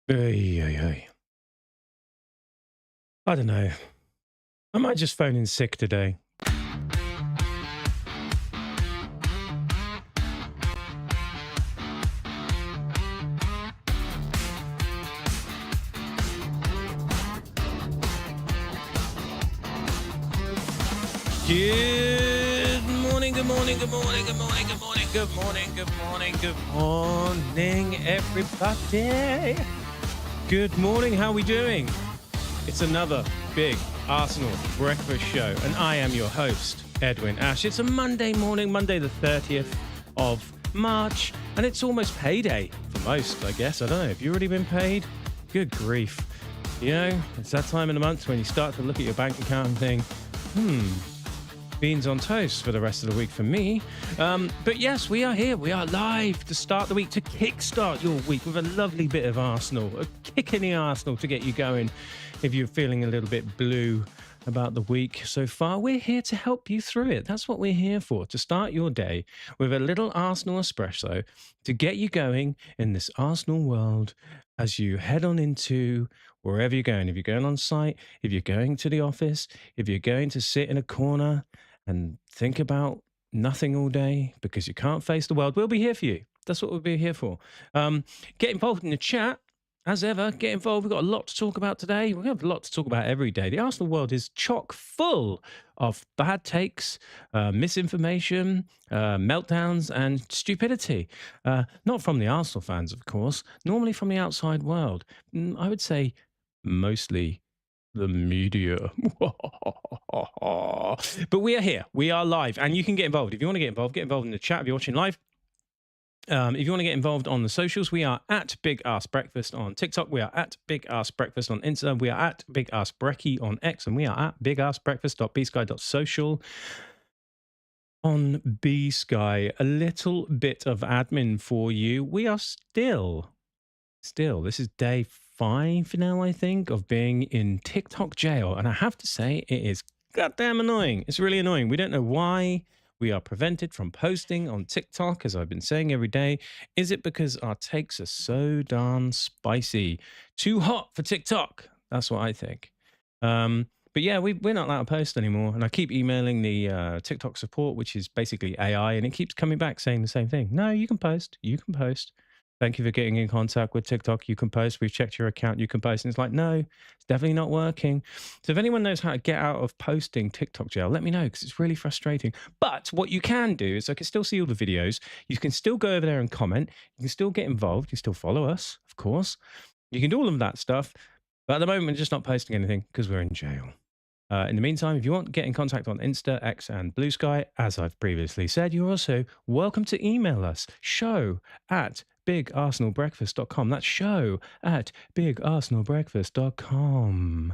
Ay, ay, ay. I don't know. I might just phone in sick today. Good morning, good morning, good morning, good morning, good morning, good morning, good morning, good morning, everybody. Good morning, how are we doing? It's another big Arsenal breakfast show, and I am your host, Edwin Ash. It's a Monday morning, Monday the 30th of March, and it's almost payday for most, I guess. I don't know, have you already been paid? Good grief. You know, it's that time of the month when you start to look at your bank account and think, beans on toast for the rest of the week for me. But yes, we are here. We are live to start the week, to kickstart your week with a lovely bit of Arsenal, a kick in the Arsenal to get you going if you're feeling a little bit blue about the week so far. We're here to help you through it. That's what we're here for, to start your day with a little Arsenal espresso to get you going in this Arsenal world as you head on into wherever you're going. If you're going on site, if you're going to the office, if you're going to sit in a corner and think about nothing all day because you can't face the world, we'll be here for you. That's what we'll be here for. Get involved in the chat. As ever, get involved. We've got a lot to talk about today. We have a lot to talk about every day. The Arsenal world is chock full of bad takes, misinformation, meltdowns, and stupidity. Not from the Arsenal fans, of course, normally from the outside world. I would say mostly the media. But we are here. We are live, and you can get involved. If you want to get involved in the chat if you're watching live. If you want to get involved on the socials, we are at Big Ask Breakfast on TikTok. We are at Big Ask Breakfast on Insta. We are at Big Ask Brekkie on X. And we are at bigaskbreakfast.bsky.social on B-Sky. A little bit of admin for you. We are still, this is day 5 now, I think, of being in TikTok jail. And I have to say, it is goddamn annoying. It's really annoying. We don't know why we are prevented from posting on TikTok, as I've been saying every day. Is it because our takes are so darn spicy? Too hot for TikTok? That's what I think. But yeah, we're not allowed to post anymore. And I keep emailing the TikTok support, which is basically AI, and it keeps coming back saying the same thing. No, you can post. You can post. Thank you for getting in contact with TikTok. You can post. We've checked your account. You can post. And it's like, no, it's definitely not working. So if anyone knows how to get out of posting TikTok jail, let me know, because it's really frustrating. But what you can do is I can still see all the videos. You can still go over there and comment. You can still get involved. You can still follow us, of course. You can do all of that stuff. But at the moment, we're just not posting anything because we're in jail. In the meantime, if you want to get in contact on Insta, X, and Blue Sky, as I've previously said, you're also welcome to email us, show@bigarsenalbreakfast.com. That's show@bigarsenalbreakfast.com.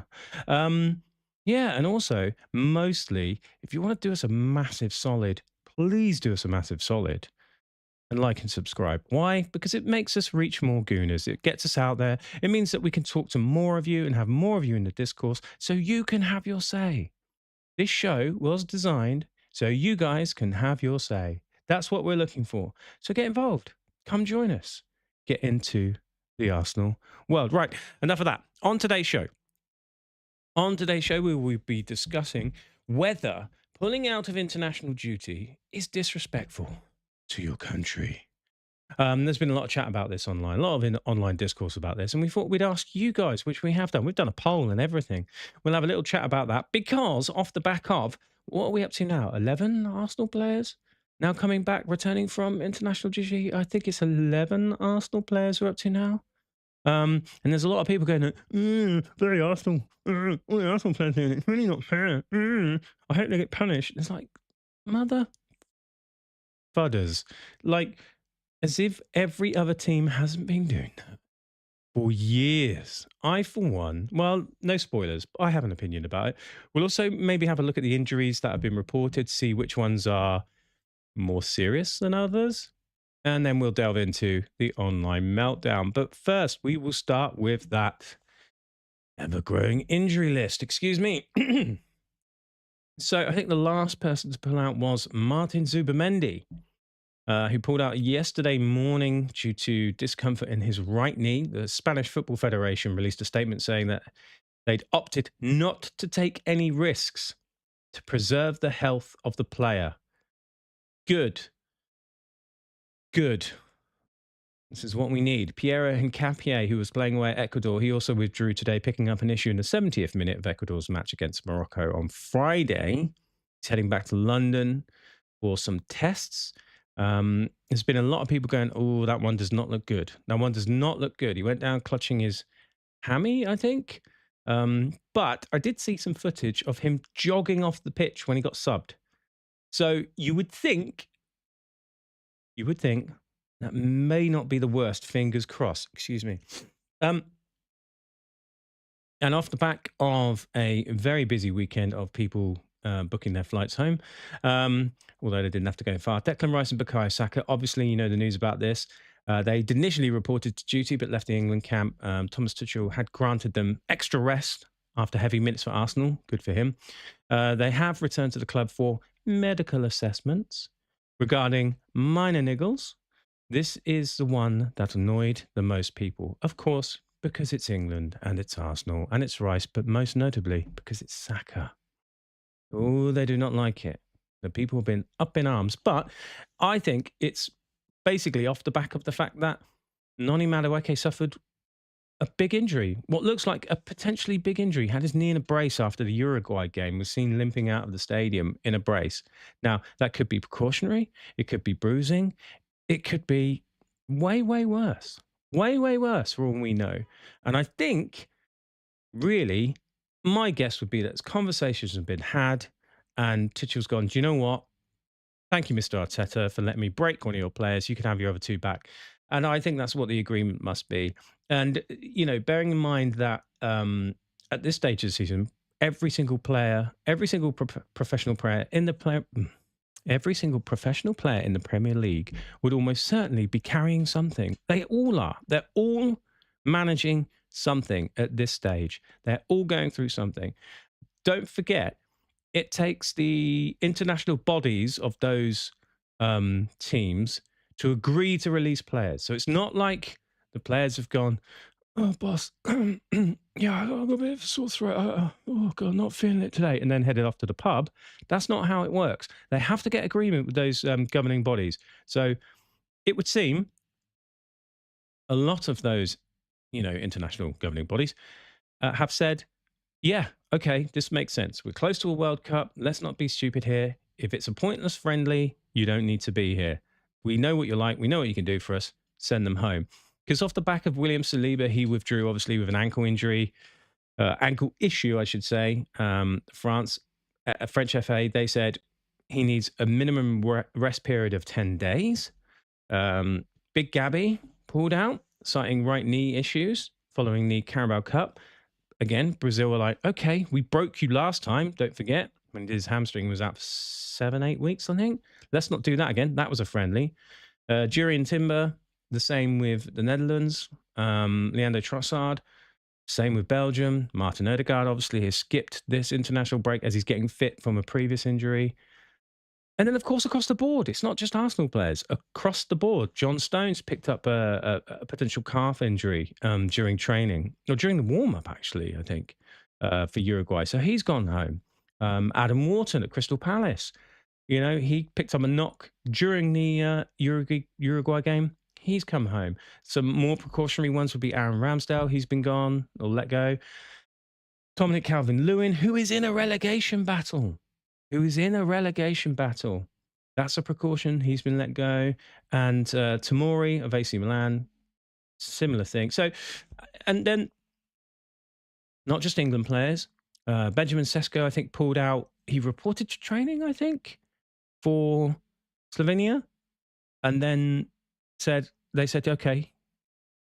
Yeah, and also, mostly, if you want to do us a massive solid, please do us a massive solid and like and subscribe. Why? Because it makes us reach more gooners. It gets us out there. It means that we can talk to more of you and have more of you in the discourse so you can have your say. This show was designed so you guys can have your say. That's what we're looking for. So get involved. Come join us. Get into the Arsenal world. Right, enough of that. On today's show, we will be discussing whether pulling out of international duty is disrespectful to your country. There's been a lot of chat about this online, a lot of online discourse about this, and we thought we'd ask you guys, which we have done. We've done a poll and everything. We'll have a little chat about that because off the back of, what are we up to now? 11 Arsenal players now coming back, returning from international duty. I think it's 11 Arsenal players we're up to now. And there's a lot of people going, very Arsenal, all the Arsenal players doing it. It's really not fair. I hope they get punished. It's like, mother fudders. Like, as if every other team hasn't been doing that for years. I, for one, well, no spoilers, but I have an opinion about it. We'll also maybe have a look at the injuries that have been reported, see which ones are more serious than others. And then we'll delve into the online meltdown. But first, we will start with that ever-growing injury list. Excuse me. So I think the last person to pull out was Martin Zubimendi. who pulled out yesterday morning due to discomfort in his right knee. The Spanish Football Federation released a statement saying that they'd opted not to take any risks to preserve the health of the player. Good. This is what we need. Piero Hincapié, who was playing away at Ecuador, he also withdrew today, picking up an issue in the 70th minute of Ecuador's match against Morocco on Friday. He's heading back to London for some tests. There's been a lot of people going, oh, that one does not look good. That one does not look good. He went down clutching his hammy, I think. But I did see some footage of him jogging off the pitch when he got subbed. So you would think that may not be the worst. Fingers crossed. Excuse me. And off the back of a very busy weekend of people booking their flights home, although they didn't have to go far, Declan Rice and Bukayo Saka, obviously you know the news about this. They initially reported to duty but left the England camp. Thomas Tuchel had granted them extra rest after heavy minutes for Arsenal. Good for him. They have returned to the club for medical assessments regarding minor niggles. This is the one that annoyed the most people. Of course, because it's England and it's Arsenal and it's Rice, but most notably because it's Saka. Oh, they do not like it. The people have been up in arms. But I think it's basically off the back of the fact that Noni Madueke suffered a big injury. What looks like a potentially big injury. Had his knee in a brace after the Uruguay game. Was seen limping out of the stadium in a brace. Now, that could be precautionary. It could be bruising. It could be way, way worse. Way, way worse for all we know. And I think, really, my guess would be that conversations have been had and Tuchel's gone, do you know what? Thank you, Mr. Arteta, for letting me break one of your players. You can have your other two back. And I think that's what the agreement must be. And, you know, bearing in mind that at this stage of the season, every single player, every single professional player in the every single professional player in the Premier League would almost certainly be carrying something. They all are. They're all managing something at this stage. They're all going through something. Don't forget, it takes the international bodies of those teams to agree to release players. So it's not like the players have gone, oh, boss, yeah, I've got a bit of a sore throat. Oh, God, not feeling it today. And then headed off to the pub. That's not how it works. They have to get agreement with those governing bodies. So it would seem a lot of those, you know, international governing bodies have said, yeah, okay, this makes sense. We're close to a World Cup. Let's not be stupid here. If it's a pointless friendly, you don't need to be here. We know what you're like. We know what you can do for us. Send them home. Because off the back of William Saliba, he withdrew, obviously, with an ankle injury, ankle issue, I should say. French FA, they said he needs a minimum rest period of 10 days. Big Gabby pulled out, citing right knee issues following the Carabao Cup. Again, Brazil were like, okay, we broke you last time. Don't forget, when his hamstring was out for 7-8 weeks, I think. Let's not do that again. That was a friendly. Jurien Timber, the same with the Netherlands. Leandro Trossard, same with Belgium. Martin Odegaard, obviously, has skipped this international break as he's getting fit from a previous injury. And then, of course, across the board, it's not just Arsenal players. Across the board, John Stones picked up a potential calf injury during training, or during the warm-up, actually, I think, for Uruguay. So he's gone home. Adam Wharton at Crystal Palace, you know, he picked up a knock during the Uruguay game. He's come home. Some more precautionary ones would be Aaron Ramsdale. He's been gone or let go. Dominic Calvert-Lewin, who is in a relegation battle. That's a precaution. He's been let go. And Tomori of AC Milan, similar thing. So, and then not just England players. Benjamin Sesko, I think, pulled out. He reported to training, I think, for Slovenia. And then they said, okay,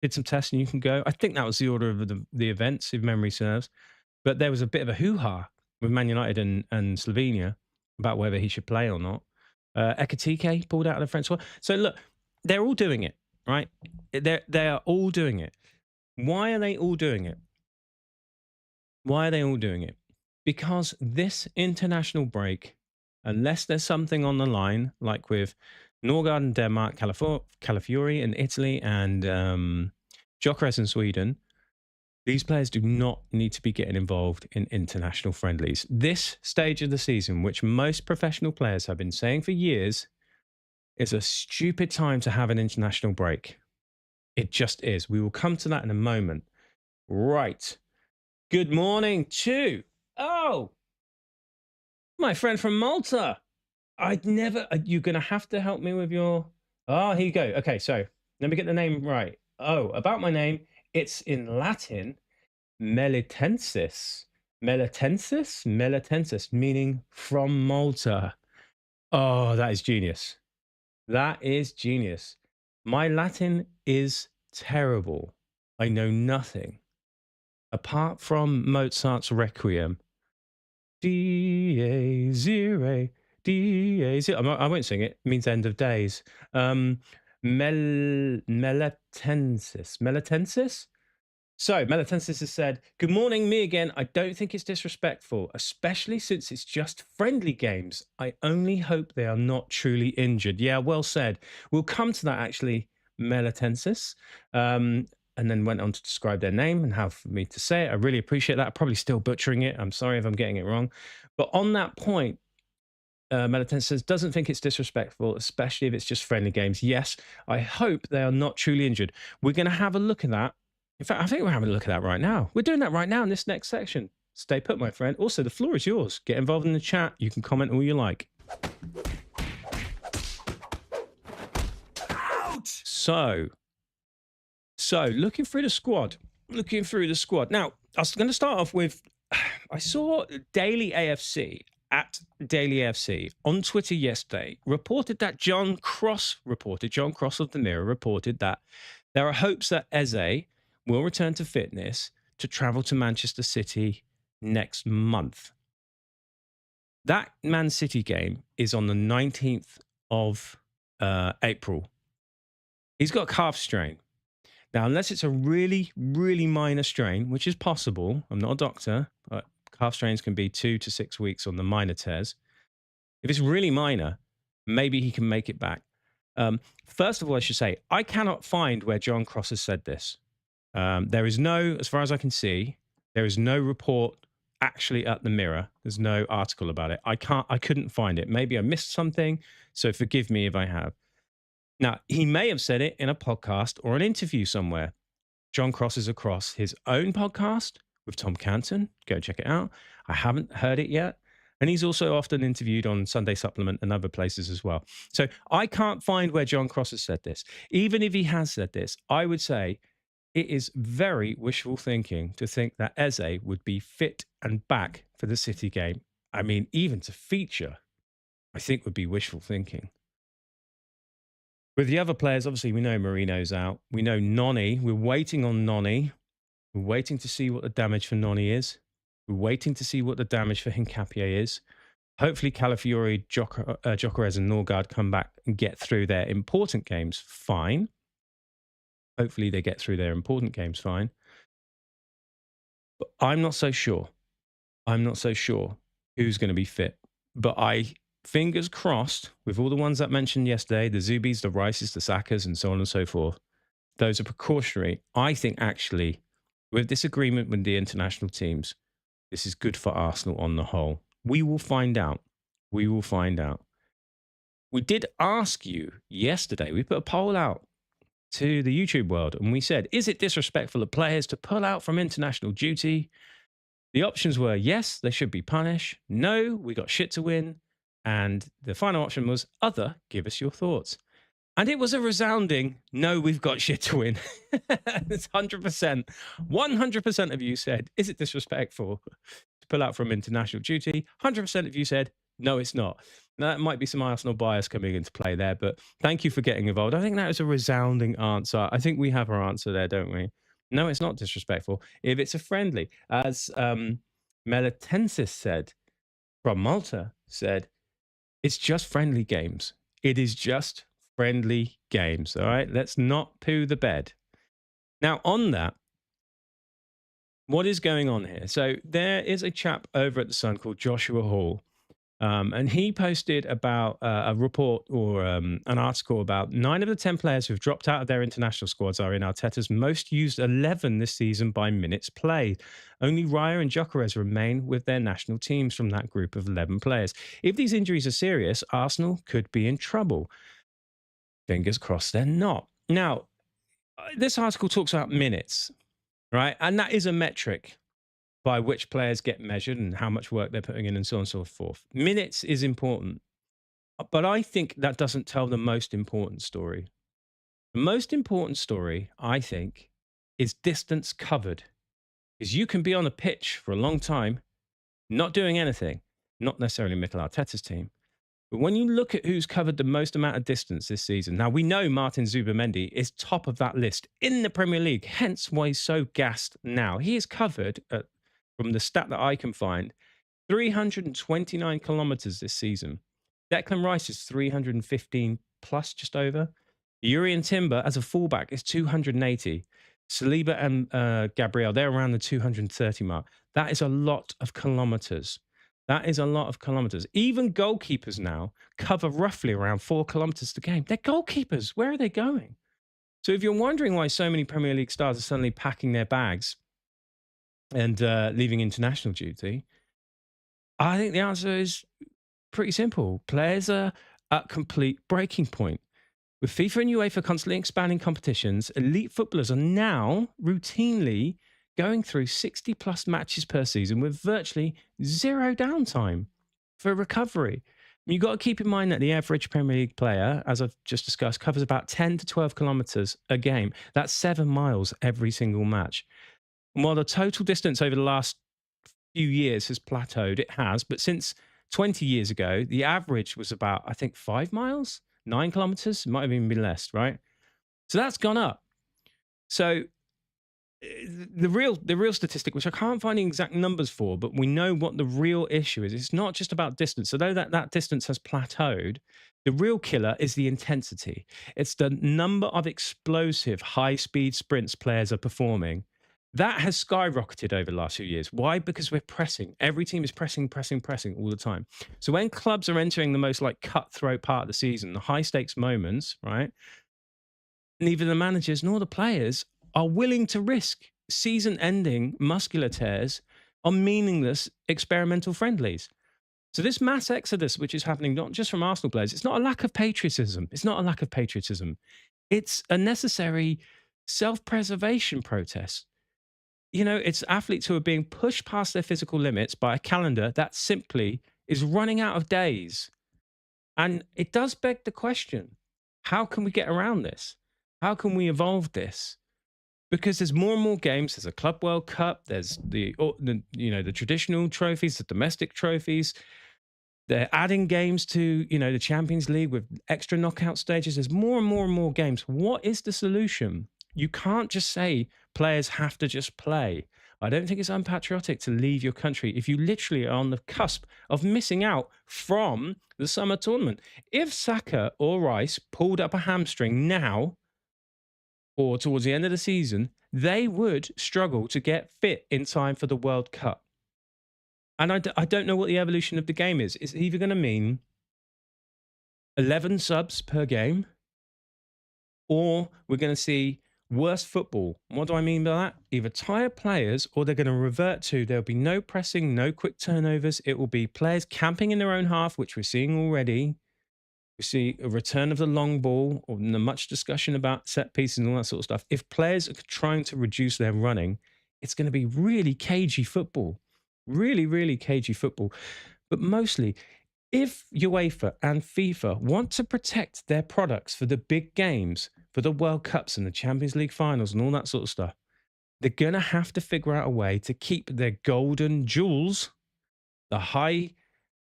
did some tests and you can go. I think that was the order of the events, if memory serves. But there was a bit of a hoo-ha with Man United and Slovenia about whether he should play or not. Ekitike pulled out of the French squad. So look, they're all doing it, right? They are all doing it. Why are they all doing it? Because this international break, unless there's something on the line, like with Norgard in Denmark, Calafiori in Italy, and Gyökeres in Sweden. These players do not need to be getting involved in international friendlies. This stage of the season, which most professional players have been saying for years, is a stupid time to have an international break. It just is. We will come to that in a moment. Right. Good morning to, my friend from Malta. You're going to have to help me with your, here you go. Okay, so let me get the name right. About my name, it's in Latin, Melitensis, meaning from Malta. Oh, that is genius. That is genius. My Latin is terrible. I know nothing. Apart from Mozart's Requiem. D-A-0, D-A-0. I won't sing it. It means end of days. Melitensis? So, Melitensis has said, good morning, me again. I don't think it's disrespectful, especially since it's just friendly games. I only hope they are not truly injured. Yeah, well said. We'll come to that, actually, Melitensis. And then went on to describe their name and how for me to say it. I really appreciate that. I'm probably still butchering it. I'm sorry if I'm getting it wrong. But on that point, Melitensis doesn't think it's disrespectful, especially if it's just friendly games. Yes, I hope they are not truly injured. We're going to have a look at that. In fact, I think we're having a look at that right now. We're doing that right now in this next section. Stay put, my friend. Also, the floor is yours. Get involved in the chat. You can comment all you like. Ouch! So looking through the squad. Now, I was going to start off with, I saw Daily AFC on Twitter yesterday reported that John Cross of the Mirror reported that there are hopes that Eze will return to fitness to travel to Manchester City next month. That Man City game is on the 19th of April. He's got a calf strain. Now, unless it's a really, really minor strain, which is possible, I'm not a doctor, but calf strains can be 2 to 6 weeks on the minor tears. If it's really minor, maybe he can make it back. First of all, I should say, I cannot find where John Cross has said this. There is no, as far as I can see, there is no report actually at the Mirror. There's no article about it. I couldn't find it. Maybe I missed something, so forgive me if I have. Now, he may have said it in a podcast or an interview somewhere. John Cross is across his own podcast with Tom Canton. Go check it out. I haven't heard it yet. And he's also often interviewed on Sunday Supplement and other places as well. So I can't find where John Cross has said this. Even if he has said this, I would say it is very wishful thinking to think that Eze would be fit and back for the City game. I mean, even to feature, I think would be wishful thinking. With the other players, obviously, we know Marino's out. We know Noni. We're waiting on Noni. We're waiting to see what the damage for Noni is. We're waiting to see what the damage for Hincapié is. Hopefully, Calafiori, Gyökeres and Norgard come back and get through their important games fine. Hopefully, they get through their important games fine. But I'm not so sure. I'm not so sure who's going to be fit. But fingers crossed, with all the ones that mentioned yesterday, the Zubis, the Rices, the Sakas, and so on and so forth, those are precautionary. I think actually, with this agreement with the international teams, this is good for Arsenal on the whole. We will find out. We will find out. We did ask you yesterday, we put a poll out to the YouTube world, and we said, is it disrespectful of players to pull out from international duty? The options were yes, they should be punished. No, we got shit to win. And the final option was other, give us your thoughts. And it was a resounding, no, we've got shit to win. It's 100%. 100% of you said, is it disrespectful to pull out from international duty? 100% of you said, no, it's not. Now, that might be some Arsenal bias coming into play there, but thank you for getting involved. I think that was a resounding answer. I think we have our answer there, don't we? No, it's not disrespectful. If it's a friendly, as Melitensis said, from Malta, said, it's just friendly games. It is just friendly games, all right? Let's not poo the bed. Now, on that, what is going on here? So there is a chap over at The Sun called Joshua Hall, And he posted about a report or an article about 9 of the 10 players who've dropped out of their international squads are in Arteta's most used 11 this season by minutes played. Only Raya and Gyökeres remain with their national teams from that group of 11 players. If these injuries are serious, Arsenal could be in trouble. Fingers crossed they're not. Now, this article talks about minutes, right? And that is a metric by which players get measured and how much work they're putting in and so on and so forth. Minutes is important, but I think that doesn't tell the most important story. The most important story, I think, is distance covered. Because you can be on a pitch for a long time, not doing anything, not necessarily Mikel Arteta's team. But when you look at who's covered the most amount of distance this season, now we know Martin Zubimendi is top of that list in the Premier League, hence why he's so gassed now. He is covered at, from the stat that I can find, 329 kilometers this season. Declan Rice is 315 plus, just over. Urian Timber, as a fullback, is 280. Saliba and Gabriel, they're around the 230 mark. That is a lot of kilometers. That is a lot of kilometers. Even goalkeepers now cover roughly around 4 kilometers a game. They're goalkeepers. Where are they going? So if you're wondering why so many Premier League stars are suddenly packing their bags and leaving international duty, I think the answer is pretty simple. Players are at complete breaking point. With FIFA and UEFA constantly expanding competitions, elite footballers are now routinely going through 60 plus matches per season with virtually zero downtime for recovery. You've got to keep in mind that the average Premier League player, as I've just discussed, covers about 10 to 12 kilometers a game. That's 7 miles every single match. And while the total distance over the last few years has plateaued, it has, but since 20 years ago, the average was about, I think, 5 miles, 9 kilometers, it might have even been less, right? So that's gone up. So the real statistic, which I can't find the exact numbers for, but we know what the real issue is. It's not just about distance. Although that distance has plateaued, the real killer is the intensity. It's the number of explosive high-speed sprints players are performing. That has skyrocketed over the last few years. Why? Because we're pressing. Every team is pressing all the time. So when clubs are entering the most like cutthroat part of the season, the high-stakes moments, right? Neither the managers nor the players are willing to risk season-ending muscular tears on meaningless experimental friendlies. So this mass exodus, which is happening not just from Arsenal players, it's not a lack of patriotism. It's not a lack of patriotism. It's a necessary self-preservation protest. You know, it's athletes who are being pushed past their physical limits by a calendar that simply is running out of days. And it does beg the question, how can we get around this? How can we evolve this? Because there's more and more games. There's a Club World Cup. There's the traditional trophies, the domestic trophies. They're adding games to, the Champions League with extra knockout stages. There's more and more and more games. What is the solution? You can't just say players have to just play. I don't think it's unpatriotic to leave your country if you literally are on the cusp of missing out from the summer tournament. If Saka or Rice pulled up a hamstring now, or towards the end of the season, they would struggle to get fit in time for the World Cup. And I don't know what the evolution of the game is. It's either going to mean 11 subs per game, or we're going to see worse football. What do I mean by that? Either tired players, or they're going to revert to, there'll be no pressing, no quick turnovers. It will be players camping in their own half, which we're seeing already. We see a return of the long ball, or much discussion about set pieces and all that sort of stuff. If players are trying to reduce their running, it's going to be really cagey football. Really, really cagey football. But mostly, if UEFA and FIFA want to protect their products for the big games, for the World Cups and the Champions League finals and all that sort of stuff, they're going to have to figure out a way to keep their golden jewels, the high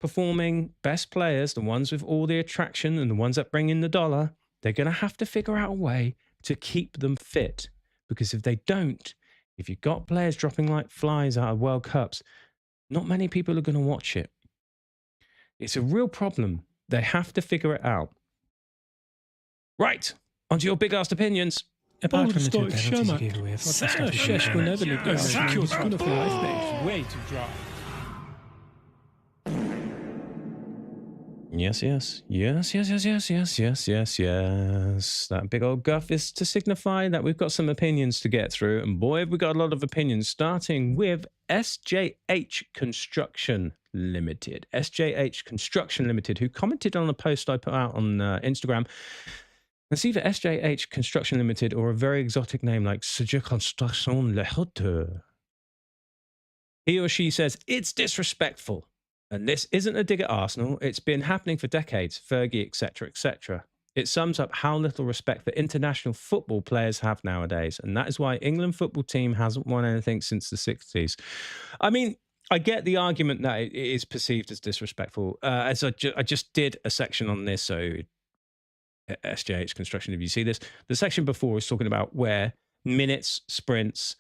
performing best players, the ones with all the attraction and the ones that bring in the dollar, they're going to have to figure out a way to keep them fit. Because if they don't, if you've got players dropping like flies out of World Cups, not many people are going to watch it. It's a real problem. They have to figure it out. Right, onto your big-ass opinions. Apart from the two penalties you gave away, I thought the stuff will never leave the way to dry. Yes. That big old guff is to signify that we've got some opinions to get through. And boy, have we got a lot of opinions, starting with SJH Construction Limited. SJH Construction Limited, who commented on a post I put out on Instagram. It's either SJH Construction Limited or a very exotic name like SJ Construction Limited. He or she says, it's disrespectful. And this isn't a dig at Arsenal. It's been happening for decades, Fergie, etc., etc. It sums up how little respect that international football players have nowadays. And that is why England football team hasn't won anything since the 60s. I mean, I get the argument that it is perceived as disrespectful. As I just did a section on this, so SJH Construction, if you see this, the section before is talking about where minutes, sprints,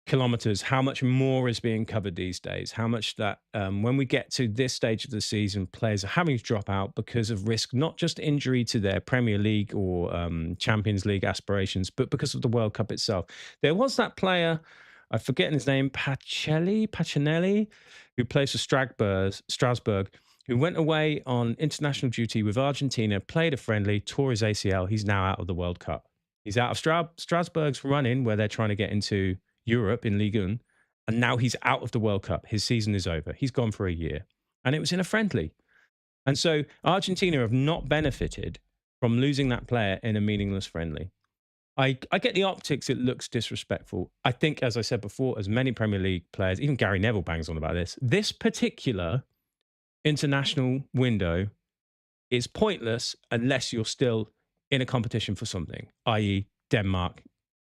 kilometers, how much more is being covered these days, how much that when we get to this stage of the season, players are having to drop out because of risk, not just injury to their Premier League or Champions League aspirations, but because of the World Cup itself. There was that player, I'm forgetting his name, Pacinelli, who plays for Strasbourg, who went away on international duty with Argentina, played a friendly, tore his ACL. He's now out of the World Cup. He's out of Strasbourg's run-in where they're trying to get into Europe in Ligue 1, and now he's out of the World Cup. His season is over. He's gone for a year, and it was in a friendly. And so Argentina have not benefited from losing that player in a meaningless friendly. I get the optics. It looks disrespectful. I think, as I said before, as many Premier League players, even Gary Neville bangs on about this particular international window is pointless unless you're still in a competition for something, i.e. Denmark,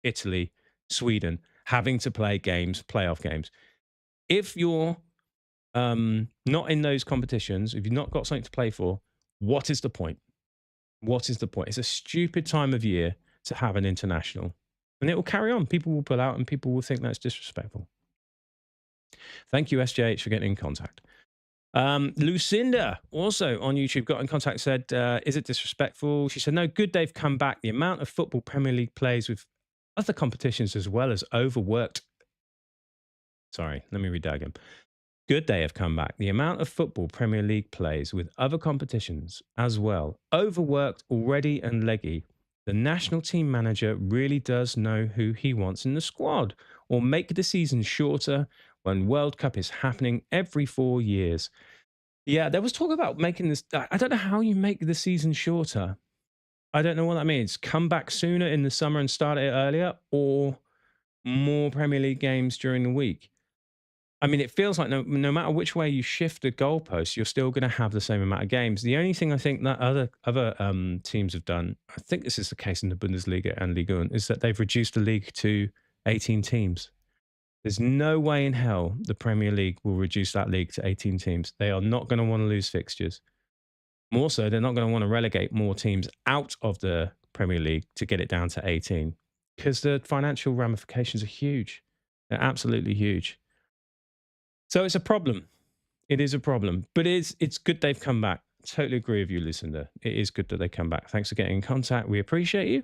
Italy, Sweden, having to play games, playoff games. If you're not in those competitions, if you've not got something to play for, what is the point? What is the point? It's a stupid time of year to have an international. And it will carry on. People will pull out and people will think that's disrespectful. Thank you, SJH, for getting in contact. Lucinda, also on YouTube, got in contact, said, is it disrespectful? She said, no, good they've come back. The amount of football Premier League plays with other competitions as well as overworked. Sorry, let me read that again. Good they have come back. The amount of football Premier League plays with other competitions as well, overworked already and leggy. The national team manager really does know who he wants in the squad, or make the season shorter when World Cup is happening every 4 years. Yeah, there was talk about making this. I don't know how you make the season shorter. I don't know what that means. Come back sooner in the summer and start it earlier, or more Premier League games during the week. I mean, it feels like no matter which way you shift the goalpost, you're still going to have the same amount of games. The only thing I think that other teams have done, I think this is the case in the Bundesliga and Ligue 1, is that they've reduced the league to 18 teams. There's no way in hell the Premier League will reduce that league to 18 teams. They are not going to want to lose fixtures. More so, they're not going to want to relegate more teams out of the Premier League to get it down to 18 because the financial ramifications are huge. They're absolutely huge. So it's a problem. It is a problem. But it's good they've come back. Totally agree with you, Lucinda. It is good that they come back. Thanks for getting in contact. We appreciate you.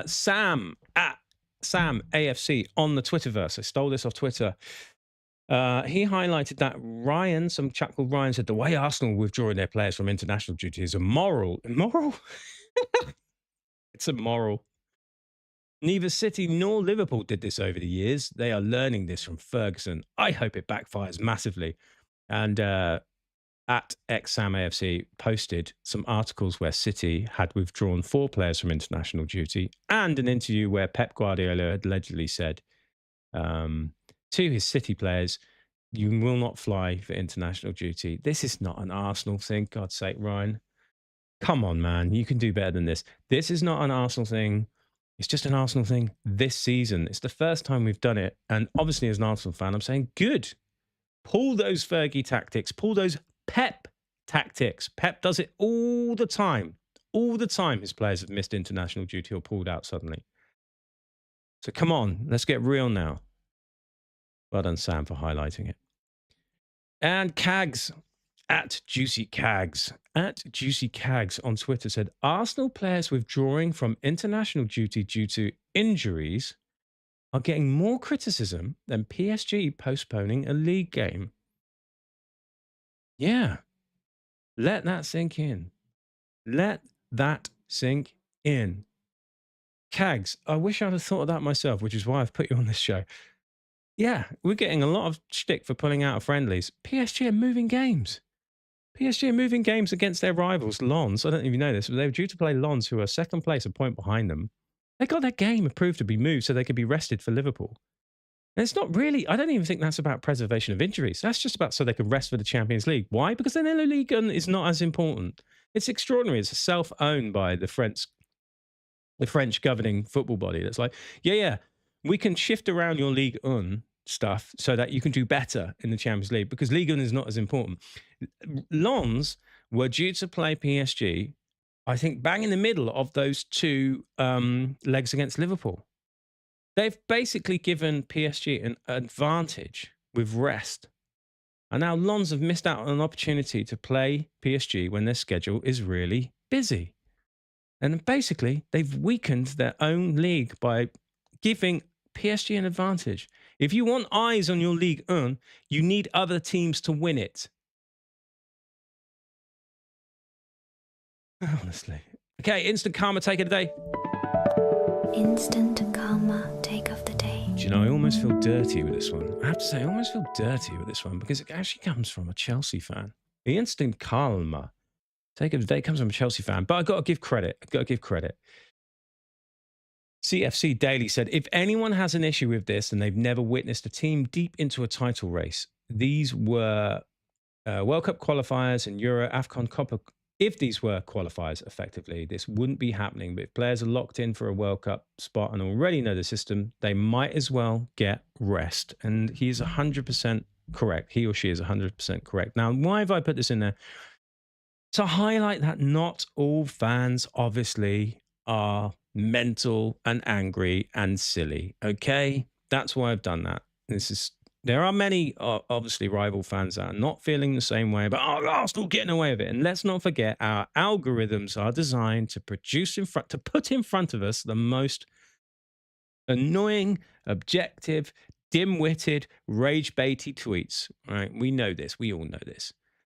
Sam AFC on the Twitterverse. I stole this off Twitter. He highlighted that Ryan, some chap called Ryan, said the way Arsenal withdrawing their players from international duty is immoral. Immoral? It's immoral. Neither City nor Liverpool did this over the years. They are learning this from Ferguson. I hope it backfires massively. And at XSamAFC posted some articles where City had withdrawn 4 players from international duty, and an interview where Pep Guardiola had allegedly said to his City players, you will not fly for international duty. This is not an Arsenal thing, God's sake, Ryan. Come on, man. You can do better than this. This is not an Arsenal thing. It's just an Arsenal thing this season. It's the first time we've done it. And obviously, as an Arsenal fan, I'm saying, good. Pull those Fergie tactics. Pull those Pep tactics. Pep does it all the time. All the time his players have missed international duty or pulled out suddenly. So come on, let's get real now. Well done, Sam, for highlighting it. And Cags, at Juicy Cags on Twitter said, Arsenal players withdrawing from international duty due to injuries are getting more criticism than PSG postponing a league game. Yeah. Let that sink in. Let that sink in. Cags, I wish I'd have thought of that myself, which is why I've put you on this show. Yeah, we're getting a lot of shtick for pulling out of friendlies. PSG are moving games. PSG are moving games against their rivals, Lens. I don't even know this, but they were due to play Lens, who are second place, a point behind them. They got their game approved to be moved so they could be rested for Liverpool. And it's not really, I don't even think that's about preservation of injuries. That's just about so they can rest for the Champions League. Why? Because then the Ligue 1 is not as important. It's extraordinary. It's self-owned by the French governing football body. That's like, yeah, we can shift around your Ligue 1 stuff so that you can do better in the Champions League because Ligue 1 is not as important. Lens were due to play PSG, I think, bang in the middle of those two legs against Liverpool. They've basically given PSG an advantage with rest. And now Lens have missed out on an opportunity to play PSG when their schedule is really busy. And basically, they've weakened their own league by giving PSG an advantage. If you want eyes on your Ligue 1, you need other teams to win it. Honestly. Okay, instant karma take of the day. Instant karma take of the day. Do you know, I almost feel dirty with this one. I have to say, I almost feel dirty with this one because it actually comes from a Chelsea fan. The instant karma take of the day comes from a Chelsea fan, but I've got to give credit. CFC Daily said, if anyone has an issue with this and they've never witnessed a team deep into a title race, these were World Cup qualifiers and Euro AFCON Copa. If these were qualifiers, effectively, this wouldn't be happening. But if players are locked in for a World Cup spot and already know the system, they might as well get rest. And he is 100% correct. He or she is 100% correct. Now, why have I put this in there? To highlight that not all fans, obviously, are mental and angry and silly. Okay? That's why I've done that. There are many, obviously, rival fans that are not feeling the same way, but Arsenal getting away with it. And let's not forget, our algorithms are designed to put in front of us the most annoying, objective, dim-witted, rage-baity tweets. Right? We know this. We all know this.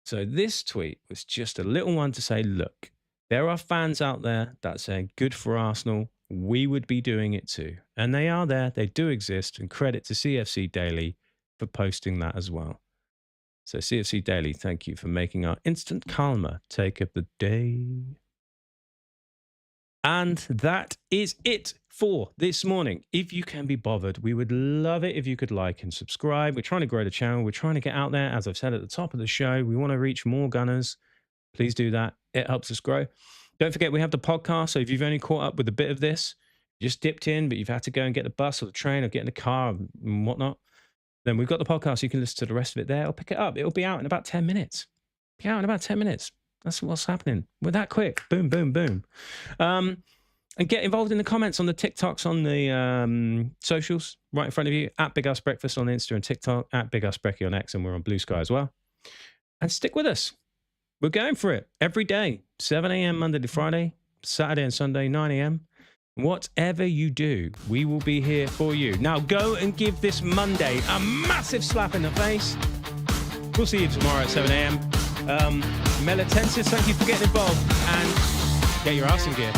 So this tweet was just a little one to say, look, there are fans out there that say, good for Arsenal. We would be doing it too. And they are there. They do exist. And credit to CFC Daily for posting that as well. So CFC Daily, thank you for making our instant karma take of the day. And that is it for this morning. If you can be bothered, we would love it if you could like and subscribe. We're trying to grow the channel. We're trying to get out there. As I've said at the top of the show, we want to reach more gunners. Please do that. It helps us grow. Don't forget, we have the podcast. So if you've only caught up with a bit of this, you just dipped in, but you've had to go and get the bus or the train or get in the car and whatnot, then we've got the podcast. You can listen to the rest of it there or pick it up. It'll be out in about 10 minutes. That's what's happening. We're that quick. Boom, boom, boom. And get involved in the comments on the TikToks, on the socials right in front of you. At Big Ass Breakfast on Insta and TikTok. At Big Ass Brecky on X, and we're on Blue Sky as well. And stick with us. We're going for it every day. 7 a.m. Monday to Friday. Saturday and Sunday, 9 a.m. Whatever you do, we will be here for you. Now go and give this Monday a massive slap in the face. We'll see you tomorrow at 7 a.m. Melitensis, thank you for getting involved and get your ass in gear.